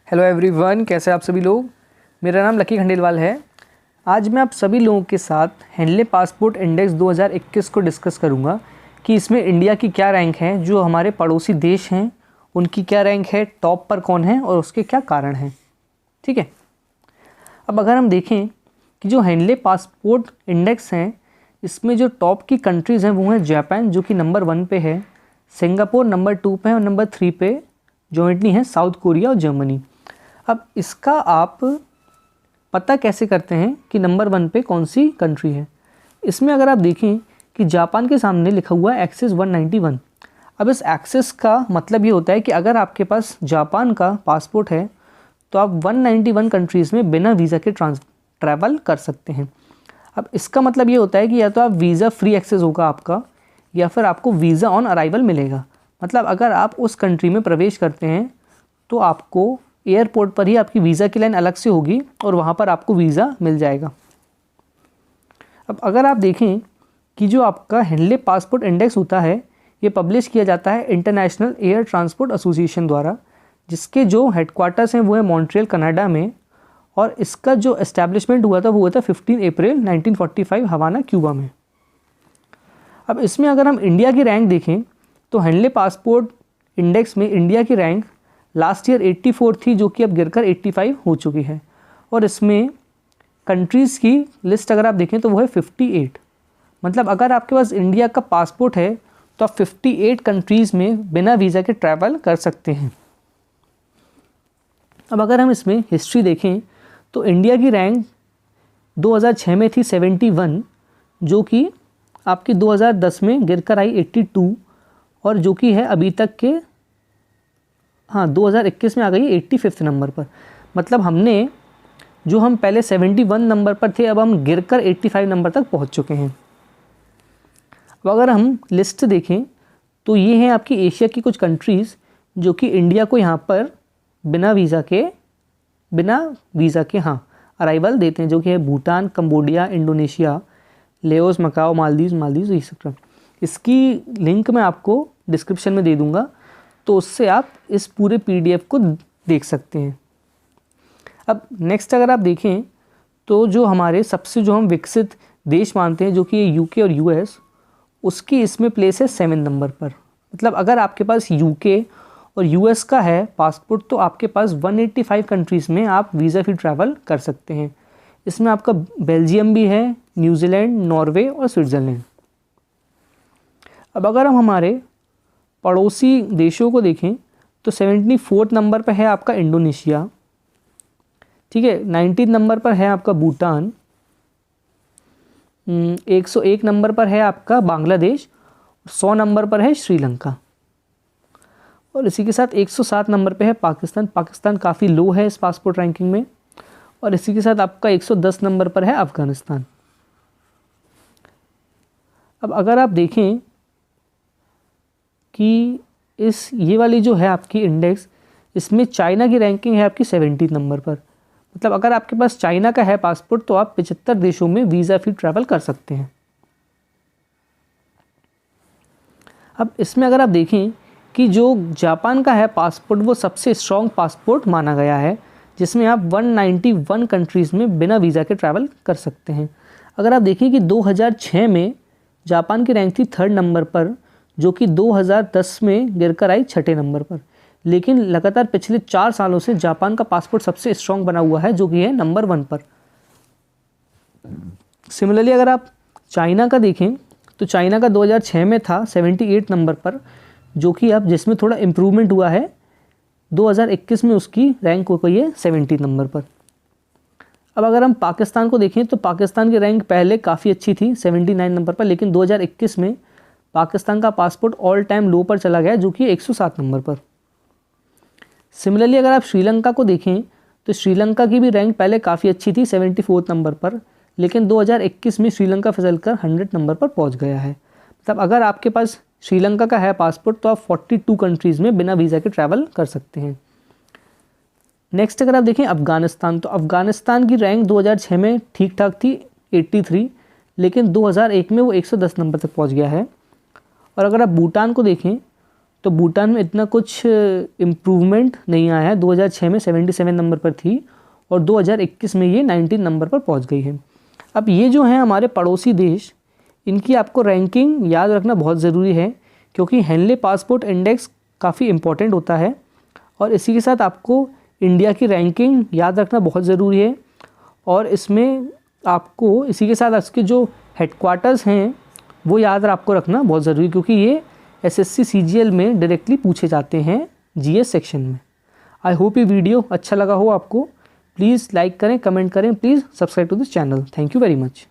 Hello everyone, कैसे आप सभी लोग। मेरा नाम लकी खंडेलवाल है। आज मैं आप सभी लोगों के साथ हैंडले पासपोर्ट इंडेक्स 2021 को डिस्कस करूंगा कि इसमें इंडिया की क्या रैंक है, जो हमारे पड़ोसी देश हैं उनकी क्या रैंक है, टॉप पर कौन है और उसके क्या कारण हैं। ठीक है। अब अगर हम देखें कि जो हैंडले पासपोर्ट इंडेक्स हैं, इसमें जो टॉप की कंट्रीज़ हैं वो हैं जापान, जो कि नंबर 1 पे है, सिंगापुर नंबर 2 पे है और नंबर 3 पे जॉइंटली है साउथ कोरिया और जर्मनी। अब इसका आप पता कैसे करते हैं कि नंबर 1 पे कौन सी कंट्री है। इसमें अगर आप देखें कि जापान के सामने लिखा हुआ है एक्सेस 191। अब इस एक्सेस का मतलब ये होता है कि अगर आपके पास जापान का पासपोर्ट है तो आप 191 कंट्रीज़ में बिना वीज़ा के ट्रैवल कर सकते हैं। अब इसका मतलब ये होता है कि या तो आप वीज़ा फ्री एक्सेस होगा आपका, या फिर आपको वीज़ा ऑन अराइवल मिलेगा। मतलब अगर आप उस कंट्री में प्रवेश करते हैं तो आपको एयरपोर्ट पर ही आपकी वीज़ा की लाइन अलग से होगी और वहाँ पर आपको वीज़ा मिल जाएगा। अब अगर आप देखें कि जो आपका हैंडले पासपोर्ट इंडेक्स होता है, ये पब्लिश किया जाता है इंटरनेशनल एयर ट्रांसपोर्ट एसोसिएशन द्वारा, जिसके जो हेडक्वार्टर्स हैं वो है मॉन्ट्रियल कनाडा में, और इसका जो एस्टैब्लिशमेंट हुआ था वो हुआ था 15 अप्रैल 1945 हवाना, क्यूबा में। अब इसमें अगर हम इंडिया की रैंक देखें तो हैंडले पासपोर्ट इंडेक्स में इंडिया की रैंक लास्ट ईयर 84 थी, जो कि अब गिरकर 85 हो चुकी है। और इसमें कंट्रीज़ की लिस्ट अगर आप देखें तो वो है 58। मतलब अगर आपके पास इंडिया का पासपोर्ट है तो आप 58 कंट्रीज़ में बिना वीज़ा के ट्रैवल कर सकते हैं। अब अगर हम इसमें हिस्ट्री देखें तो इंडिया की रैंक 2006 में थी 71, जो कि आपकी 2010 में गिरकर आई 82, और जो कि है अभी तक के 2021 में आ गई 85 नंबर पर। मतलब हम पहले 71 नंबर पर थे, अब हम गिरकर 85 नंबर तक पहुंच चुके हैं। अब अगर हम लिस्ट देखें तो ये हैं आपकी एशिया की कुछ कंट्रीज़ जो कि इंडिया को यहाँ पर बिना वीज़ा के अराइवल देते हैं, जो कि है Bhutan, Cambodia, Indonesia, Laos, Macau, Maldives, ये सब। इसकी लिंक मैं आपको डिस्क्रिप्शन में दे दूँगा, तो उससे आप इस पूरे PDF को देख सकते हैं। अब नेक्स्ट अगर आप देखें तो जो हमारे सबसे जो हम विकसित देश मानते हैं, जो कि UK और US, उसकी इसमें प्लेस है 7 नंबर पर। मतलब अगर आपके पास UK और US का है पासपोर्ट तो आपके पास 185 कंट्रीज़ में आप वीज़ा फ्री ट्रैवल कर सकते हैं। इसमें आपका बेल्जियम भी है, न्यूजीलैंड, नॉर्वे और स्विट्ज़रलैंड। अब अगर हम हमारे पड़ोसी देशों को देखें तो 74 नंबर पर है आपका इंडोनेशिया, ठीक है। 19 नंबर पर है आपका भूटान, 101 नंबर पर है आपका बांग्लादेश, 100 नंबर पर है श्रीलंका, और इसी के साथ 107 नंबर पे है पाकिस्तान। पाकिस्तान काफ़ी लो है इस पासपोर्ट रैंकिंग में। और इसी के साथ आपका 110 नंबर पर है अफ़गानिस्तान। अब अगर आप देखें कि ये वाली जो है आपकी इंडेक्स, इसमें चाइना की रैंकिंग है आपकी 70 नंबर पर। मतलब अगर आपके पास चाइना का है पासपोर्ट तो आप 75 देशों में वीज़ा फ्री ट्रैवल कर सकते हैं। अब इसमें अगर आप देखें कि जो जापान का है पासपोर्ट, वो सबसे स्ट्रॉन्ग पासपोर्ट माना गया है, जिसमें आप 191 कंट्रीज़ में बिना वीज़ा के ट्रैवल कर सकते हैं। अगर आप देखें कि 2006 में जापान की रैंक थी 3rd नंबर पर, जो कि 2010 में गिरकर आई 6ठे नंबर पर। लेकिन लगातार पिछले 4 सालों से जापान का पासपोर्ट सबसे स्ट्रॉन्ग बना हुआ है, जो कि है नंबर 1 पर। सिमिलरली अगर आप चाइना का देखें तो चाइना का 2006 में था 78 नंबर पर, जो कि अब जिसमें थोड़ा इम्प्रूवमेंट हुआ है, 2021 में उसकी रैंक हो गई है 70 नंबर पर। अब अगर हम पाकिस्तान को देखें तो पाकिस्तान की रैंक पहले काफ़ी अच्छी थी 79 नंबर पर, लेकिन 2021 में पाकिस्तान का पासपोर्ट ऑल टाइम लो पर चला गया, जो कि 107 नंबर पर। सिमिलरली अगर आप श्रीलंका को देखें तो श्रीलंका की भी रैंक पहले काफ़ी अच्छी थी 74 नंबर पर, लेकिन 2021 में श्रीलंका फिसलकर 100 नंबर पर पहुंच गया है। मतलब अगर आपके पास श्रीलंका का है पासपोर्ट तो आप 42 कंट्रीज़ में बिना वीज़ा के ट्रैवल कर सकते हैं। नेक्स्ट अगर आप देखें अफ़गानिस्तान, तो अफ़गानिस्तान की रैंक 2006 में ठीक ठाक थी 83, लेकिन 2001 में वो 110 नंबर तक पहुंच गया है। और अगर आप भूटान को देखें तो भूटान में इतना कुछ इम्प्रूवमेंट नहीं आया है। 2006 में 77 नंबर पर थी और 2021 में ये 19 नंबर पर पहुंच गई है। अब ये जो हैं हमारे पड़ोसी देश, इनकी आपको रैंकिंग याद रखना बहुत ज़रूरी है, क्योंकि हेनले पासपोर्ट इंडेक्स काफ़ी इम्पोर्टेंट होता है। और इसी के साथ आपको इंडिया की रैंकिंग याद रखना बहुत ज़रूरी है। और इसमें आपको इसी के साथ इसके जो हेडक्वार्टर्स हैं वो याद आपको रखना बहुत ज़रूरी है, क्योंकि ये एसएससी सीजीएल में डायरेक्टली पूछे जाते हैं जीएस सेक्शन में। आई होप ये वीडियो अच्छा लगा हो आपको। प्लीज़ लाइक करें, कमेंट करें, please subscribe to this channel. Thank you very much.